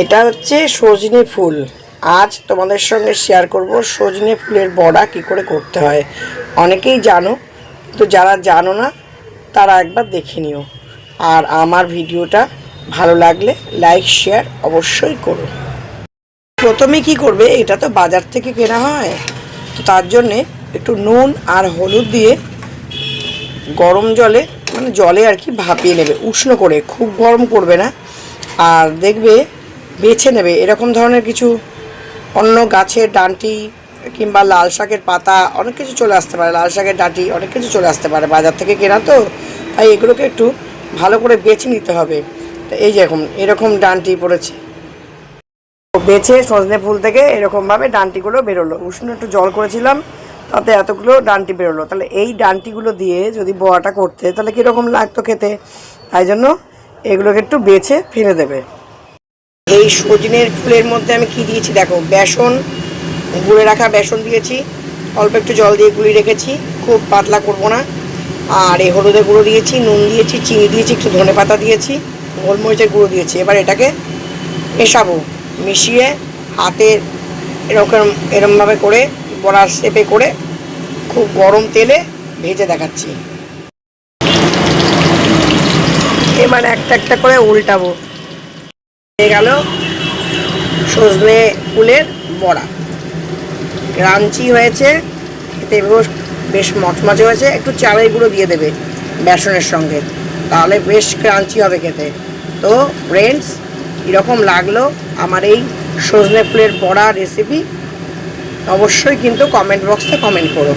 এটা হচ্ছে সজনে ফুল। আজ তোমাদের সঙ্গে শেয়ার করব সজনে ফুলের বড়া কি করে করতে হয়। অনেকেই জানো, তো যারা জানো না তারা একবার দেখে নিও। আর আমার ভিডিওটা ভালো লাগলে লাইক শেয়ার অবশ্যই করো। প্রথমে কি করবে, এটা তো বাজার থেকে কেনা হয়, তো তার জন্যে একটু নুন আর হলুদ দিয়ে গরম জলে, মানে জলে আর কি ভাপিয়ে নেবে, উষ্ণ করে, খুব গরম করবে না। আর দেখবে বেছে নেবে এরকম ধরনের কিছু অন্য গাছের ডাঁটি কিংবা লাল শাকের পাতা, অনেক কিছু চলে আসতে পারে, লাল শাকের ডাঁটি অনেক কিছু চলে আসতে পারে, বাজার থেকে কেনা তো, তাই এগুলোকে একটু ভালো করে বেছে নিতে হবে। তো এই যে এরকম ডাঁটি পড়েছে, বেছে সজনে ফুল থেকে এরকমভাবে ডাঁটিগুলো বেরোলো, উষ্ণ একটু জল করেছিলাম, তাতে এতগুলো ডাঁটি বেরোলো। তাহলে এই ডাঁটিগুলো দিয়ে যদি বড়াটা করতে তাহলে কীরকম লাগতো খেতে, তাই জন্য এগুলোকে একটু বেছে ফেলে দেবে। এই সজনের ফুলের মধ্যে আমি কি দিয়েছি দেখো, বেসন, গুলে রাখা বেসন দিয়েছি, অল্প একটু জল দিয়ে গুলিয়ে রেখেছি, খুব পাতলা করবো না। আর এই হলুদের গুঁড়ো দিয়েছি, নুন দিয়েছি, চিনি দিয়েছি, একটু ধনে পাতা দিয়েছি, গোলমরিচের গুঁড়ো দিয়েছি। এবার এটাকে মেশাবো, মিশিয়ে হাতে এরমভাবে করে বড়ার শেপে করে খুব গরম তেলে ভেজে দেখাচ্ছি। এবার একটা একটা করে উল্টাবো। হয়ে গেল সজনে ফুলের বড়া, ক্রাঞ্চি হয়েছে, খেতে বেশ মচমচে হয়েছে। একটু চালের গুঁড়ো দিয়ে দেবে বেসনের সঙ্গে, তাহলে বেশ ক্রাঞ্চি হবে খেতে। তো ফ্রেন্ডস, কীরকম লাগলো আমার এই সজনে ফুলের বড়া রেসিপি অবশ্যই কিন্তু কমেন্ট বক্সে কমেন্ট করো।